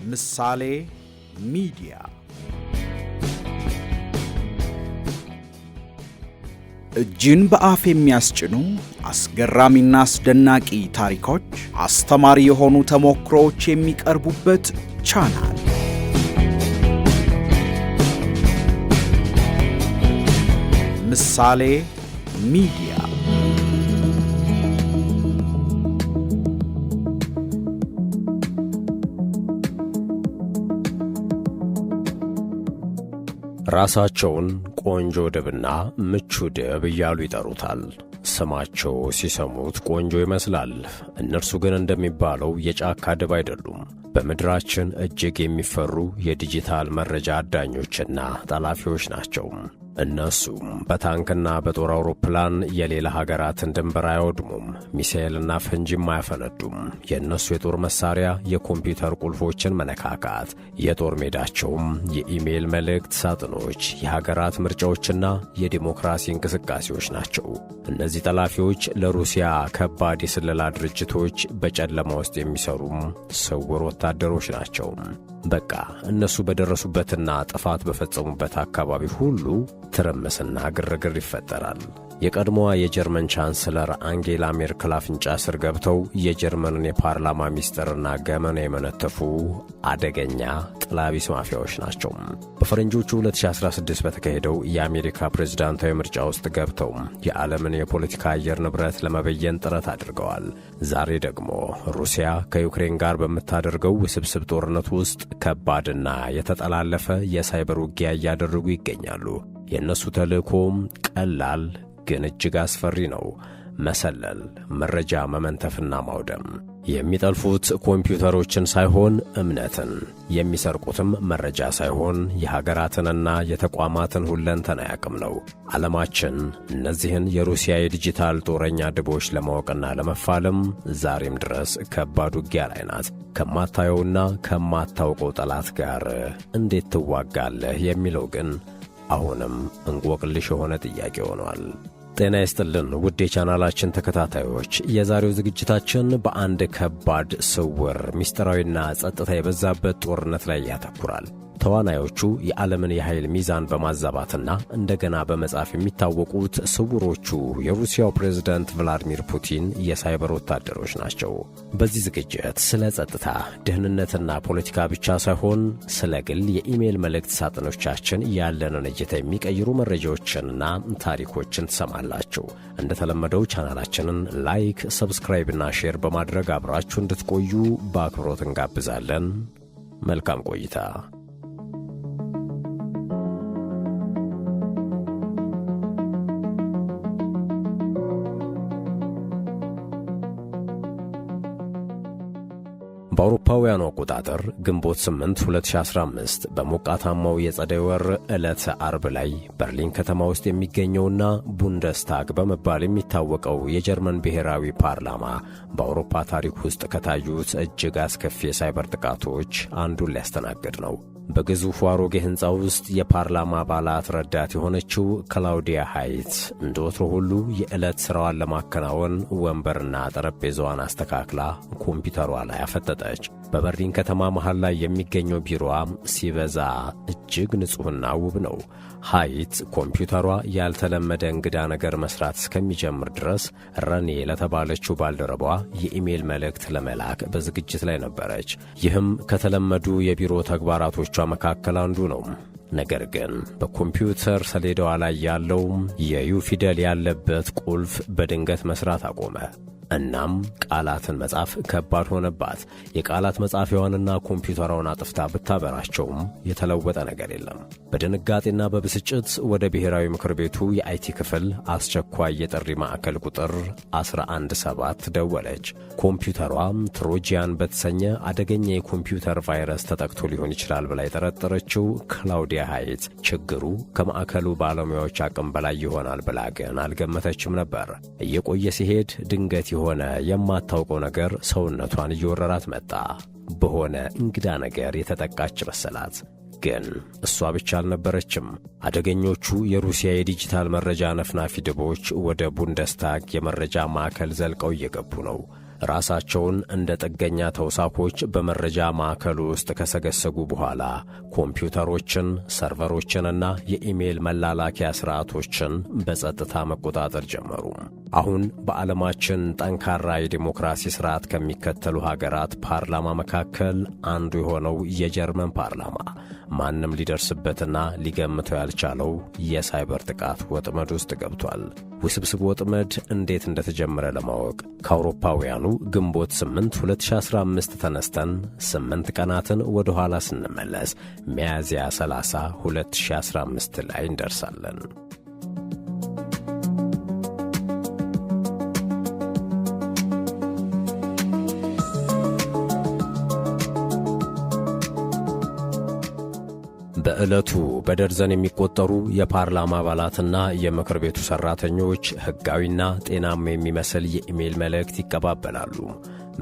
ምሳሌ ሚዲያ እጅን በአፍ የሚያስጭኑ አስገራሚና አስደናቂ ታሪኮች፣ አስተማሪ የሆኑ ተሞክሮዎች የሚቀርቡበት ቻናል ምሳሌ ሚዲያ። ራሳቸውን ቆንጆ ድብና ምቹ ድብ እያሉ ይጠሩታል። ስማቸው ሲሰሙት ቆንጆ ይመስላል። እነርሱ ግን እንደሚባለው የጫካ ድብ አይደሉም። በምድራችን እጅግ የሚፈሩ የዲጂታል መረጃ አዳኞችና ጠላፊዎች ናቸው። እነሱም በታንክና በጦር አውሮፕላን የሌላ ሀገራትን ድንበር አያወድሙም። ሚሳኤልና ፈንጂም አያፈነዱም። የእነሱ የጦር መሳሪያ የኮምፒውተር ቁልፎችን መነካካት፣ የጦር ሜዳቸውም የኢሜይል መልእክት ሳጥኖች፣ የሀገራት ምርጫዎችና የዲሞክራሲ እንቅስቃሴዎች ናቸው። እነዚህ ጠላፊዎች ለሩሲያ ከባድ የስለላ ድርጅቶች በጨለማ ውስጥ የሚሰሩም ስውር ወታደሮች ናቸው። በቃ እነሱ በደረሱበትና ጥፋት በፈጸሙበት አካባቢ ሁሉ ትርምስና ግርግር ይፈጠራል። የቀድሞዋ የጀርመን ቻንስለር አንጌላ ሜርክል አፍንጫ ስር ገብተው የጀርመንን የፓርላማ ሚስጥርና ገመና የመነተፉ አደገኛ ጥላቢስ ማፊያዎች ናቸው። በፈረንጆቹ 2016 በተካሄደው የአሜሪካ ፕሬዝዳንታዊ ምርጫ ውስጥ ገብተው የዓለምን የፖለቲካ አየር ንብረት ለመበየን ጥረት አድርገዋል። ዛሬ ደግሞ ሩሲያ ከዩክሬን ጋር በምታደርገው ውስብስብ ጦርነት ውስጥ ከባድና የተጠላለፈ የሳይበር ውጊያ እያደረጉ ይገኛሉ። የእነሱ ተልእኮም ቀላል ግን እጅግ አስፈሪ ነው። መሰለል፣ መረጃ መመንተፍና ማውደም። የሚጠልፉት ኮምፒውተሮችን ሳይሆን እምነትን፣ የሚሰርቁትም መረጃ ሳይሆን የሀገራትንና የተቋማትን ሁለንተናዊ አቅም ነው። ዓለማችን እነዚህን የሩሲያ የዲጂታል ጦረኛ ድቦች ለማወቅና ለመፋለም ዛሬም ድረስ ከባድ ውጊያ ላይ ናት። ከማታየውና ከማታውቀው ጠላት ጋር እንዴት ትዋጋለህ የሚለው ግን አሁንም እንቆቅልሽ የሆነ ጥያቄ ሆኗል። ጤና ይስጥልን ውድ የቻናላችን ተከታታዮች፣ የዛሬው ዝግጅታችን በአንድ ከባድ ስውር ምስጢራዊና ጸጥታ የበዛበት ጦርነት ላይ ያተኩራል። ተዋናዮቹ የዓለምን የኃይል ሚዛን በማዛባትና እንደገና በመጻፍ የሚታወቁት ስውሮቹ የሩሲያው ፕሬዝዳንት ቭላዲሚር ፑቲን የሳይበር ወታደሮች ናቸው። በዚህ ዝግጅት ስለ ጸጥታ፣ ደህንነትና ፖለቲካ ብቻ ሳይሆን ስለ ግል የኢሜይል መልእክት ሳጥኖቻችን ያለንን እይታ የሚቀይሩ መረጃዎችንና ታሪኮችን ትሰማላችሁ። እንደተለመደው ቻናላችንን ላይክ፣ ሰብስክራይብና ሼር በማድረግ አብራችሁ እንድትቆዩ በአክብሮት እንጋብዛለን። መልካም ቆይታ። በአውሮፓውያኑ አቆጣጠር ግንቦት 8 2015 በሞቃታማው የጸደይ ወር ዕለተ አርብ ላይ በርሊን ከተማ ውስጥ የሚገኘውና ቡንደስታግ በመባል የሚታወቀው የጀርመን ብሔራዊ ፓርላማ በአውሮፓ ታሪክ ውስጥ ከታዩት እጅግ አስከፊ የሳይበር ጥቃቶች አንዱን ሊያስተናግድ ነው። በግዙፉ አሮጌ ሕንፃ ውስጥ የፓርላማ አባላት ረዳት የሆነችው ክላውዲያ ሃይት እንደ ወትሮ ሁሉ የዕለት ሥራዋን ለማከናወን ወንበርና ጠረጴዛዋን አስተካክላ ኮምፒውተሯ ላይ አፈጠጠች። በበርሊን ከተማ መሃል ላይ የሚገኘው ቢሮዋ ሲበዛ እጅግ ንጹሕና ውብ ነው። ሃይት ኮምፒውተሯ ያልተለመደ እንግዳ ነገር መስራት እስከሚጀምር ድረስ ረኔ ለተባለችው ባልደረባዋ የኢሜይል መልእክት ለመላክ በዝግጅት ላይ ነበረች። ይህም ከተለመዱ የቢሮ ተግባራቶቿ መካከል አንዱ ነው። ነገር ግን በኮምፒውተር ሰሌዳዋ ላይ ያለው የዩ ፊደል ያለበት ቁልፍ በድንገት መስራት አቆመ። እናም ቃላትን መጻፍ ከባድ ሆነባት። የቃላት መጻፊያዋንና ኮምፒውተሯን አጥፍታ ብታበራቸውም የተለወጠ ነገር የለም። በድንጋጤና በብስጭት ወደ ብሔራዊ ምክር ቤቱ የአይቲ ክፍል አስቸኳይ የጥሪ ማዕከል ቁጥር 117 ደወለች። ኮምፒውተሯ ትሮጂያን በተሰኘ አደገኛ የኮምፒውተር ቫይረስ ተጠቅቶ ሊሆን ይችላል ብላ የጠረጠረችው ክላውዲያ ሃይት ችግሩ ከማዕከሉ ባለሙያዎች አቅም በላይ ይሆናል ብላ ግን አልገመተችም ነበር። እየቆየ ሲሄድ ድንገት የሆነ የማታውቀው ነገር ሰውነቷን እየወረራት መጣ። በሆነ እንግዳ ነገር የተጠቃች መሰላት። ግን እሷ ብቻ አልነበረችም። አደገኞቹ የሩሲያ የዲጂታል መረጃ ነፍናፊ ድቦች ወደ ቡንደስታግ የመረጃ ማዕከል ዘልቀው እየገቡ ነው። ራሳቸውን እንደ ጥገኛ ተውሳኮች በመረጃ ማዕከሉ ውስጥ ከሰገሰጉ በኋላ ኮምፒውተሮችን፣ ሰርቨሮችንና የኢሜል መላላኪያ ስርዓቶችን በጸጥታ መቆጣጠር ጀመሩ። አሁን በዓለማችን ጠንካራ የዲሞክራሲ ስርዓት ከሚከተሉ ሀገራት ፓርላማ መካከል አንዱ የሆነው የጀርመን ፓርላማ ማንም ሊደርስበትና ሊገምተው ያልቻለው የሳይበር ጥቃት ወጥመድ ውስጥ ገብቷል። ውስብስብ ወጥመድ እንዴት እንደተጀመረ ለማወቅ ከአውሮፓውያኑ ግንቦት 8 2015 ተነስተን 8 ቀናትን ወደ ኋላ ስንመለስ ሚያዝያ 30 2015 ላይ እንደርሳለን። በዕለቱ በደርዘን የሚቆጠሩ የፓርላማ አባላትና የምክር ቤቱ ሠራተኞች ሕጋዊና ጤናማ የሚመስል የኢሜል መልእክት ይቀባበላሉ።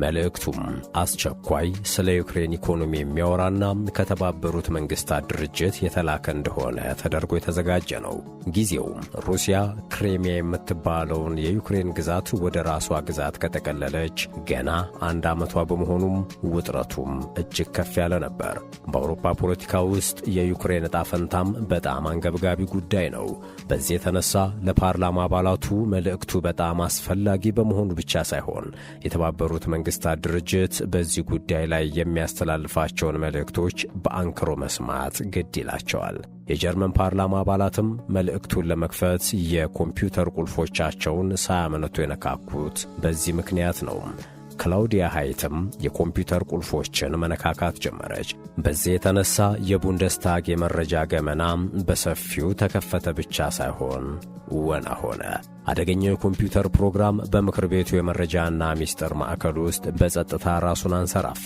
መልእክቱም አስቸኳይ ስለ ዩክሬን ኢኮኖሚ የሚያወራና ከተባበሩት መንግሥታት ድርጅት የተላከ እንደሆነ ተደርጎ የተዘጋጀ ነው። ጊዜውም ሩሲያ ክሬሚያ የምትባለውን የዩክሬን ግዛት ወደ ራሷ ግዛት ከጠቀለለች ገና 1 ዓመቷ በመሆኑም ውጥረቱም እጅግ ከፍ ያለ ነበር። በአውሮፓ ፖለቲካ ውስጥ የዩክሬን ዕጣ ፈንታም በጣም አንገብጋቢ ጉዳይ ነው። በዚህ የተነሳ ለፓርላማ አባላቱ መልእክቱ በጣም አስፈላጊ በመሆኑ ብቻ ሳይሆን የተባበሩት መንግሥታት ድርጅት በዚህ ጉዳይ ላይ የሚያስተላልፋቸውን መልእክቶች በአንክሮ መስማት ግድ ይላቸዋል። የጀርመን ፓርላማ አባላትም መልእክቱን ለመክፈት የኮምፒውተር ቁልፎቻቸውን ሳያመነቱ የነካኩት በዚህ ምክንያት ነው። ክላውዲያ ሃይትም የኮምፒውተር ቁልፎችን መነካካት ጀመረች። በዚህ የተነሳ የቡንደስታግ የመረጃ ገመና በሰፊው ተከፈተ ብቻ ሳይሆን ወና ሆነ። አደገኛው የኮምፒውተር ፕሮግራም በምክር ቤቱ የመረጃና ሚስጥር ማዕከል ውስጥ በጸጥታ ራሱን አንሰራፋ።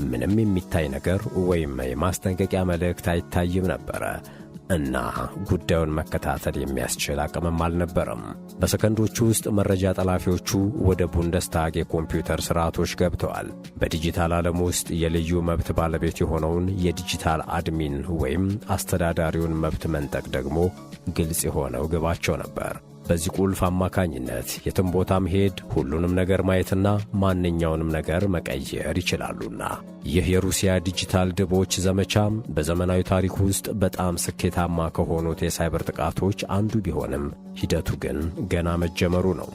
ምንም የሚታይ ነገር ወይም የማስጠንቀቂያ መልእክት አይታይም ነበረ እና ጉዳዩን መከታተል የሚያስችል አቅምም አልነበረም። በሰከንዶቹ ውስጥ መረጃ ጠላፊዎቹ ወደ ቡንደስታግ የኮምፒውተር ስርዓቶች ገብተዋል። በዲጂታል ዓለም ውስጥ የልዩ መብት ባለቤት የሆነውን የዲጂታል አድሚን ወይም አስተዳዳሪውን መብት መንጠቅ ደግሞ ግልጽ የሆነው ግባቸው ነበር። በዚህ ቁልፍ አማካኝነት የትም ቦታ መሄድ፣ ሁሉንም ነገር ማየትና ማንኛውንም ነገር መቀየር ይችላሉና። ይህ የሩሲያ ዲጂታል ድቦች ዘመቻም በዘመናዊ ታሪክ ውስጥ በጣም ስኬታማ ከሆኑት የሳይበር ጥቃቶች አንዱ ቢሆንም ሂደቱ ግን ገና መጀመሩ ነው።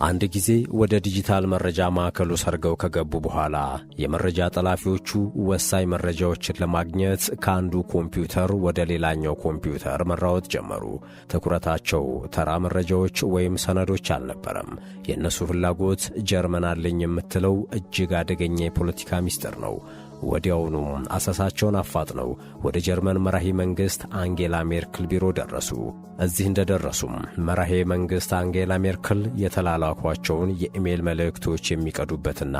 አንድ ጊዜ ወደ ዲጂታል መረጃ ማዕከሉ ሰርገው ከገቡ በኋላ የመረጃ ጠላፊዎቹ ወሳኝ መረጃዎችን ለማግኘት ከአንዱ ኮምፒውተር ወደ ሌላኛው ኮምፒውተር መራወጥ ጀመሩ። ትኩረታቸው ተራ መረጃዎች ወይም ሰነዶች አልነበረም። የእነሱ ፍላጎት ጀርመን አለኝ የምትለው እጅግ አደገኛ የፖለቲካ ሚስጥር ነው። ወዲያውኑ አሰሳቸውን አፋጥነው ወደ ጀርመን መራሄ መንግሥት አንጌላ ሜርክል ቢሮ ደረሱ። እዚህ እንደደረሱም መራሄ መንግሥት አንጌላ ሜርክል የተላላኳቸውን የኢሜል መልእክቶች የሚቀዱበትና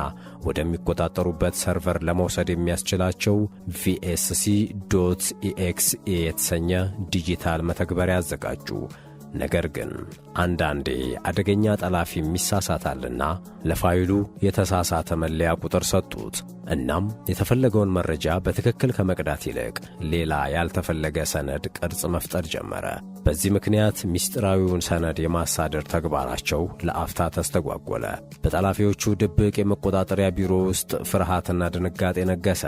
ወደሚቆጣጠሩበት ሰርቨር ለመውሰድ የሚያስችላቸው VSC.exe የተሰኘ ዲጂታል መተግበሪያ አዘጋጁ። ነገር ግን አንዳንዴ አደገኛ ጠላፊ ይሳሳታልና ለፋይሉ የተሳሳተ መለያ ቁጥር ሰጡት። እናም የተፈለገውን መረጃ በትክክል ከመቅዳት ይልቅ ሌላ ያልተፈለገ ሰነድ ቅርጽ መፍጠር ጀመረ። በዚህ ምክንያት ምስጢራዊውን ሰነድ የማሳደር ተግባራቸው ለአፍታ ተስተጓጎለ። በጠላፊዎቹ ድብቅ የመቆጣጠሪያ ቢሮ ውስጥ ፍርሃትና ድንጋጤ ነገሰ።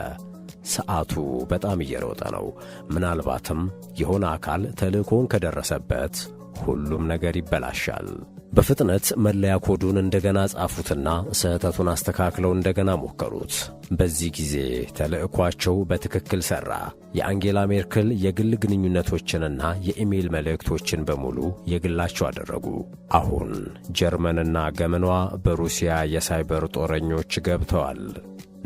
ሰዓቱ በጣም እየሮጠ ነው። ምናልባትም የሆነ አካል ተልእኮውን ከደረሰበት ሁሉም ነገር ይበላሻል። በፍጥነት መለያ ኮዱን እንደገና ጻፉትና ስህተቱን አስተካክለው እንደገና ሞከሩት። በዚህ ጊዜ ተልእኳቸው በትክክል ሠራ። የአንጌላ ሜርክል የግል ግንኙነቶችንና የኢሜል መልእክቶችን በሙሉ የግላቸው አደረጉ። አሁን ጀርመንና ገመኗ በሩሲያ የሳይበር ጦረኞች ገብተዋል።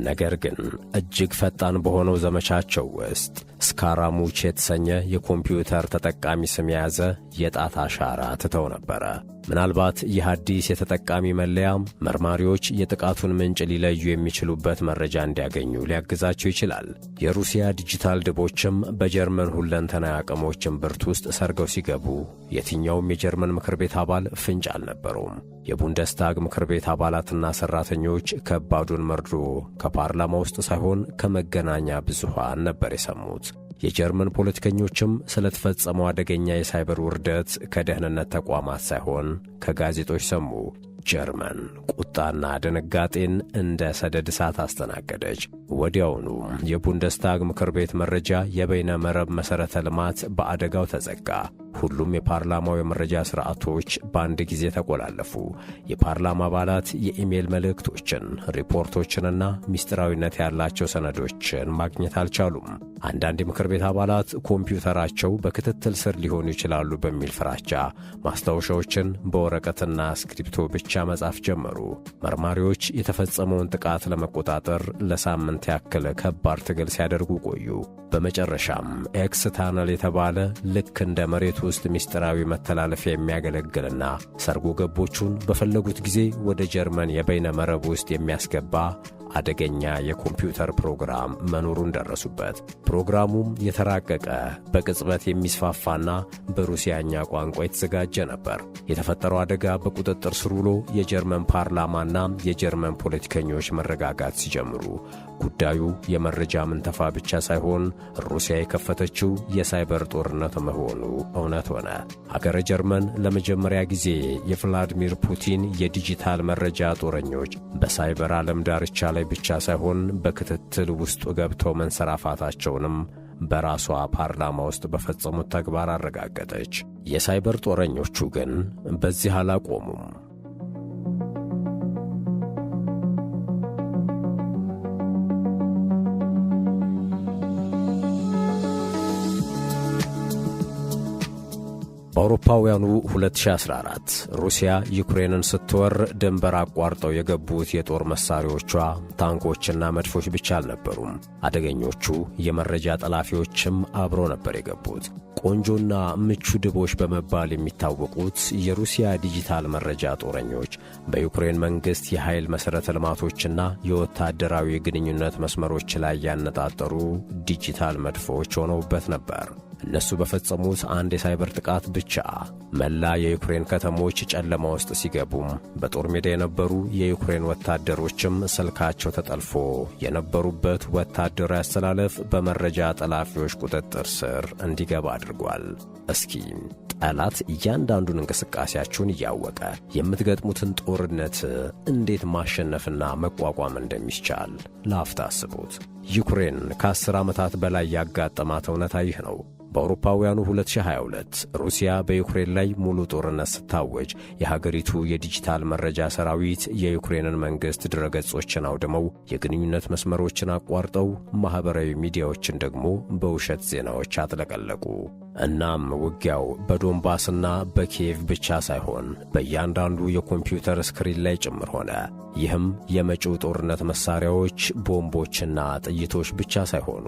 ነገር ግን እጅግ ፈጣን በሆነው ዘመቻቸው ውስጥ ስካራሙች የተሰኘ የኮምፒውተር ተጠቃሚ ስም የያዘ የጣት አሻራ ትተው ነበረ። ምናልባት ይህ አዲስ የተጠቃሚ መለያም መርማሪዎች የጥቃቱን ምንጭ ሊለዩ የሚችሉበት መረጃ እንዲያገኙ ሊያግዛቸው ይችላል። የሩሲያ ዲጂታል ድቦችም በጀርመን ሁለንተናዊ አቅሞች እምብርት ውስጥ ሰርገው ሲገቡ የትኛውም የጀርመን ምክር ቤት አባል ፍንጭ አልነበረውም። የቡንደስታግ ምክር ቤት አባላትና ሠራተኞች ከባዱን መርዶ ከፓርላማ ውስጥ ሳይሆን ከመገናኛ ብዙሃን ነበር የሰሙት። የጀርመን ፖለቲከኞችም ስለተፈጸመው አደገኛ የሳይበር ውርደት ከደህንነት ተቋማት ሳይሆን ከጋዜጦች ሰሙ። ጀርመን ቁጣና ድንጋጤን እንደ ሰደድ እሳት አስተናገደች። ወዲያውኑ የቡንደስታግ ምክር ቤት መረጃ የበይነ መረብ መሠረተ ልማት በአደጋው ተዘጋ። ሁሉም የፓርላማው የመረጃ ሥርዓቶች በአንድ ጊዜ ተቆላለፉ። የፓርላማ አባላት የኢሜል መልእክቶችን፣ ሪፖርቶችንና ምስጢራዊነት ያላቸው ሰነዶችን ማግኘት አልቻሉም። አንዳንድ የምክር ቤት አባላት ኮምፒውተራቸው በክትትል ስር ሊሆኑ ይችላሉ በሚል ፍራቻ ማስታወሻዎችን በወረቀትና ስክሪፕቶ ብቻ መጻፍ ጀመሩ። መርማሪዎች የተፈጸመውን ጥቃት ለመቆጣጠር ለሳምንት ያክል ከባድ ትግል ሲያደርጉ ቆዩ። በመጨረሻም ኤክስ ታነል የተባለ ልክ እንደ መሬት ውስጥ ምስጢራዊ መተላለፊያ የሚያገለግልና ሰርጎ ገቦቹን በፈለጉት ጊዜ ወደ ጀርመን የበይነ መረብ ውስጥ የሚያስገባ አደገኛ የኮምፒውተር ፕሮግራም መኖሩን ደረሱበት። ፕሮግራሙም የተራቀቀ በቅጽበት የሚስፋፋና በሩሲያኛ ቋንቋ የተዘጋጀ ነበር። የተፈጠረው አደጋ በቁጥጥር ስር ውሎ የጀርመን ፓርላማና የጀርመን ፖለቲከኞች መረጋጋት ሲጀምሩ ጉዳዩ የመረጃ ምንተፋ ብቻ ሳይሆን ሩሲያ የከፈተችው የሳይበር ጦርነት መሆኑ እውነት ሆነ። ሀገረ ጀርመን ለመጀመሪያ ጊዜ የቭላዲሚር ፑቲን የዲጂታል መረጃ ጦረኞች በሳይበር ዓለም ዳርቻ ላይ ብቻ ሳይሆን በክትትል ውስጥ ገብተው መንሰራፋታቸውንም በራሷ ፓርላማ ውስጥ በፈጸሙት ተግባር አረጋገጠች። የሳይበር ጦረኞቹ ግን በዚህ አላቆሙም። በአውሮፓውያኑ 2014 ሩሲያ ዩክሬንን ስትወር ድንበር አቋርጠው የገቡት የጦር መሳሪያዎቿ ታንኮችና መድፎች ብቻ አልነበሩም። አደገኞቹ የመረጃ ጠላፊዎችም አብሮ ነበር የገቡት። ቆንጆና ምቹ ድቦች በመባል የሚታወቁት የሩሲያ ዲጂታል መረጃ ጦረኞች በዩክሬን መንግሥት የኃይል መሠረተ ልማቶችና የወታደራዊ ግንኙነት መስመሮች ላይ ያነጣጠሩ ዲጂታል መድፎች ሆነውበት ነበር። እነሱ በፈጸሙት አንድ የሳይበር ጥቃት ብቻ መላ የዩክሬን ከተሞች ጨለማ ውስጥ ሲገቡም በጦር ሜዳ የነበሩ የዩክሬን ወታደሮችም ስልካቸው ተጠልፎ የነበሩበት ወታደራዊ አስተላለፍ በመረጃ ጠላፊዎች ቁጥጥር ስር እንዲገባ አድርጓል። እስኪ ጠላት እያንዳንዱን እንቅስቃሴያችሁን እያወቀ የምትገጥሙትን ጦርነት እንዴት ማሸነፍና መቋቋም እንደሚቻል ለአፍታ አስቡት። ዩክሬን ከ10 ዓመታት በላይ ያጋጠማት እውነታ ይህ ነው። በአውሮፓውያኑ 2022 ሩሲያ በዩክሬን ላይ ሙሉ ጦርነት ስታወጅ የሀገሪቱ የዲጂታል መረጃ ሰራዊት የዩክሬንን መንግሥት ድረገጾችን አውድመው የግንኙነት መስመሮችን አቋርጠው ማኅበራዊ ሚዲያዎችን ደግሞ በውሸት ዜናዎች አጥለቀለቁ። እናም ውጊያው በዶንባስና በኪየቭ ብቻ ሳይሆን በእያንዳንዱ የኮምፒውተር ስክሪን ላይ ጭምር ሆነ። ይህም የመጪው ጦርነት መሳሪያዎች ቦምቦችና ጥይቶች ብቻ ሳይሆኑ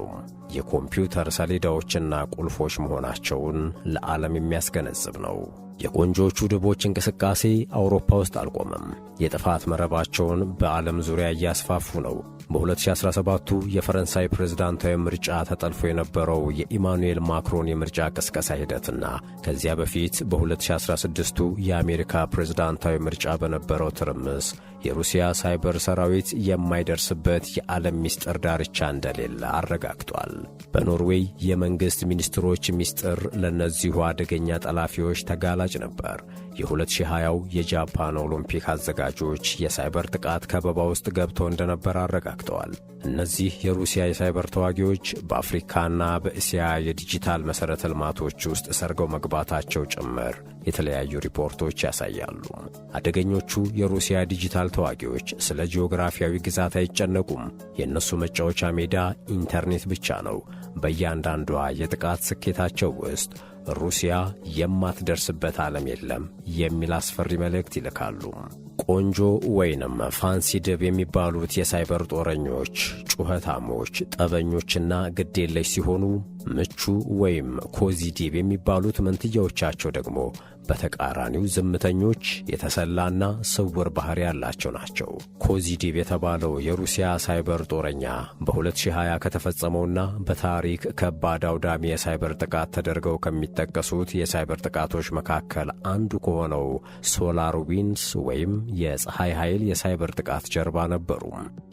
የኮምፒውተር ሰሌዳዎችና ቁልፎች መሆናቸውን ለዓለም የሚያስገነዝብ ነው። የቆንጆቹ ድቦች እንቅስቃሴ አውሮፓ ውስጥ አልቆመም። የጥፋት መረባቸውን በዓለም ዙሪያ እያስፋፉ ነው። በ2017ቱ የፈረንሳይ ፕሬዝዳንታዊ ምርጫ ተጠልፎ የነበረው የኢማኑኤል ማክሮን የምርጫ ቅስቀሳ ሂደትና ከዚያ በፊት በ2016ቱ የአሜሪካ ፕሬዝዳንታዊ ምርጫ በነበረው ትርምስ የሩሲያ ሳይበር ሰራዊት የማይደርስበት የዓለም ምስጢር ዳርቻ እንደሌለ አረጋግጧል። በኖርዌይ የመንግሥት ሚኒስትሮች ምስጢር ለእነዚሁ አደገኛ ጠላፊዎች ተጋላጭ ነበር። የ2020 የጃፓን ኦሎምፒክ አዘጋጆች የሳይበር ጥቃት ከበባ ውስጥ ገብተው እንደነበር አረጋግጠዋል። እነዚህ የሩሲያ የሳይበር ተዋጊዎች በአፍሪካና በእስያ የዲጂታል መሠረተ ልማቶች ውስጥ ሰርገው መግባታቸው ጭምር የተለያዩ ሪፖርቶች ያሳያሉ። አደገኞቹ የሩሲያ ዲጂታል ተዋጊዎች ስለ ጂኦግራፊያዊ ግዛት አይጨነቁም። የእነሱ መጫወቻ ሜዳ ኢንተርኔት ብቻ ነው። በእያንዳንዷ የጥቃት ስኬታቸው ውስጥ ሩሲያ የማትደርስበት ዓለም የለም የሚል አስፈሪ መልእክት ይልካሉ። ቆንጆ ወይንም ፋንሲ ድብ የሚባሉት የሳይበር ጦረኞች ጩኸታሞች፣ ጠበኞችና ግዴለሽ ሲሆኑ ምቹ ወይም ኮዚ ዲብ የሚባሉት መንትያዎቻቸው ደግሞ በተቃራኒው ዝምተኞች፣ የተሰላና ስውር ባህሪ ያላቸው ናቸው። ኮዚ ዲብ የተባለው የሩሲያ ሳይበር ጦረኛ በ2020 ከተፈጸመውና በታሪክ ከባድ አውዳሚ የሳይበር ጥቃት ተደርገው ከሚጠቀሱት የሳይበር ጥቃቶች መካከል አንዱ ከሆነው ሶላር ዊንድስ ወይም የፀሐይ ኃይል የሳይበር ጥቃት ጀርባ ነበሩ።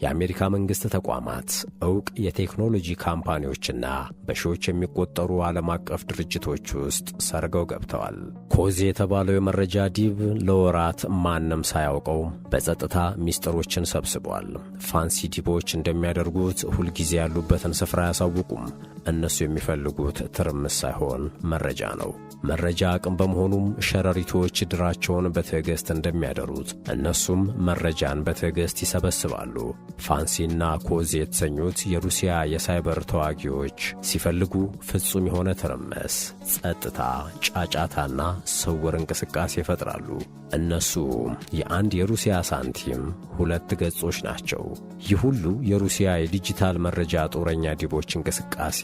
የአሜሪካ መንግሥት ተቋማት፣ ዕውቅ የቴክኖሎጂ ካምፓኒዎችና በሺዎች የሚቆጠሩ ዓለም አቀፍ ድርጅቶች ውስጥ ሰርገው ገብተዋል። ኮዚ የተባለው የመረጃ ዲብ ለወራት ማንም ሳያውቀው በጸጥታ ሚስጥሮችን ሰብስቧል። ፋንሲ ዲቦች እንደሚያደርጉት ሁልጊዜ ያሉበትን ስፍራ አያሳውቁም። እነሱ የሚፈልጉት ትርምስ ሳይሆን መረጃ ነው። መረጃ አቅም በመሆኑም ሸረሪቶች ድራቸውን በትዕግሥት እንደሚያደሩት እነሱም መረጃን በትዕግሥት ይሰበስባሉ። ፋንሲና ኮዚ የተሰኙት የሩሲያ የሳይበር ተዋጊዎች ሲፈልጉ ፍጹም የሆነ ትርምስ፣ ጸጥታ፣ ጫጫታና ስውር እንቅስቃሴ ይፈጥራሉ። እነሱ የአንድ የሩሲያ ሳንቲም ሁለት ገጾች ናቸው። ይህ ሁሉ የሩሲያ የዲጂታል መረጃ ጦረኛ ዲቦች እንቅስቃሴ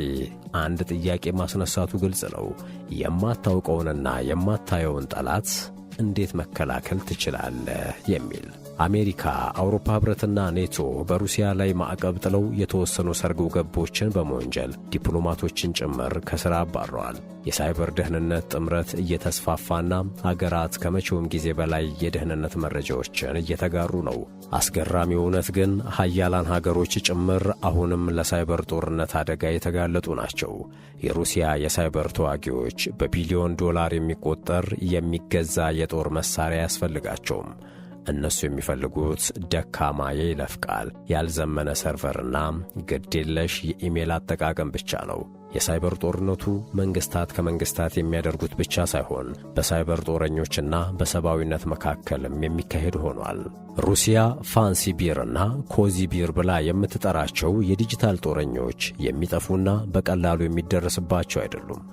አንድ ጥያቄ ማስነሳቱ ግልጽ ነው። የማታውቀውንና የማታየውን ጠላት እንዴት መከላከል ትችላለህ? የሚል። አሜሪካ፣ አውሮፓ ኅብረትና ኔቶ በሩሲያ ላይ ማዕቀብ ጥለው የተወሰኑ ሰርጎ ገቦችን በመወንጀል ዲፕሎማቶችን ጭምር ከሥራ አባረዋል። የሳይበር ደህንነት ጥምረት እየተስፋፋና አገራት ከመቼውም ጊዜ በላይ የደህንነት መረጃዎችን እየተጋሩ ነው። አስገራሚው እውነት ግን ሀያላን ሀገሮች ጭምር አሁንም ለሳይበር ጦርነት አደጋ የተጋለጡ ናቸው። የሩሲያ የሳይበር ተዋጊዎች በቢሊዮን ዶላር የሚቆጠር የሚገዛ የጦር መሳሪያ ያስፈልጋቸውም። እነሱ የሚፈልጉት ደካማ የይለፍ ቃል፣ ያልዘመነ ሰርቨርና ግዴለሽ የኢሜል አጠቃቀም ብቻ ነው። የሳይበር ጦርነቱ መንግስታት ከመንግስታት የሚያደርጉት ብቻ ሳይሆን በሳይበር ጦረኞችና በሰብአዊነት መካከልም የሚካሄድ ሆኗል። ሩሲያ ፋንሲ ቢርና ኮዚ ቢር ብላ የምትጠራቸው የዲጂታል ጦረኞች የሚጠፉና በቀላሉ የሚደረስባቸው አይደሉም።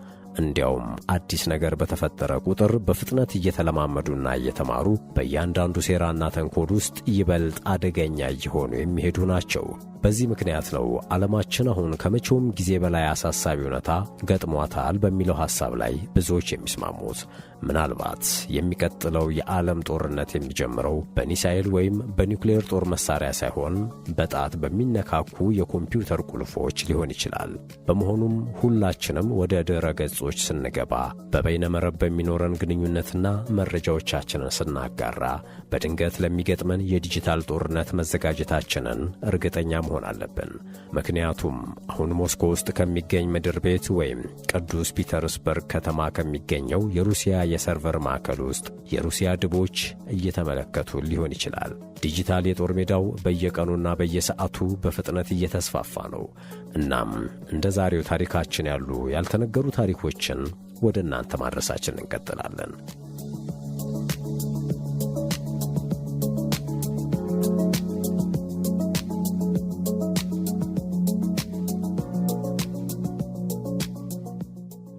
እንዲያውም አዲስ ነገር በተፈጠረ ቁጥር በፍጥነት እየተለማመዱና እየተማሩ በእያንዳንዱ ሴራና ተንኮል ውስጥ ይበልጥ አደገኛ እየሆኑ የሚሄዱ ናቸው። በዚህ ምክንያት ነው ዓለማችን አሁን ከመቼውም ጊዜ በላይ አሳሳቢ እውነታ ገጥሟታል በሚለው ሐሳብ ላይ ብዙዎች የሚስማሙት። ምናልባት የሚቀጥለው የዓለም ጦርነት የሚጀምረው በሚሳኤል ወይም በኒውክሌር ጦር መሳሪያ ሳይሆን በጣት በሚነካኩ የኮምፒውተር ቁልፎች ሊሆን ይችላል። በመሆኑም ሁላችንም ወደ ድረ ገጾች ስንገባ፣ በበይነ መረብ በሚኖረን ግንኙነትና መረጃዎቻችንን ስናጋራ በድንገት ለሚገጥመን የዲጂታል ጦርነት መዘጋጀታችንን እርግጠኛ መሆን አለብን። ምክንያቱም አሁን ሞስኮ ውስጥ ከሚገኝ ምድር ቤት ወይም ቅዱስ ፒተርስበርግ ከተማ ከሚገኘው የሩሲያ የሰርቨር ማዕከል ውስጥ የሩሲያ ድቦች እየተመለከቱ ሊሆን ይችላል። ዲጂታል የጦር ሜዳው በየቀኑና በየሰዓቱ በፍጥነት እየተስፋፋ ነው። እናም እንደ ዛሬው ታሪካችን ያሉ ያልተነገሩ ታሪኮችን ወደ እናንተ ማድረሳችን እንቀጥላለን።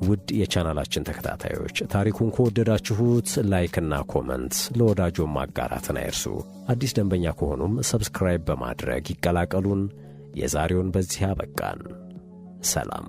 ውድ የቻናላችን ተከታታዮች ታሪኩን ከወደዳችሁት ላይክና ኮመንት ለወዳጆ ማጋራትን አይርሱ። አዲስ ደንበኛ ከሆኑም ሰብስክራይብ በማድረግ ይቀላቀሉን። የዛሬውን በዚህ አበቃን። ሰላም።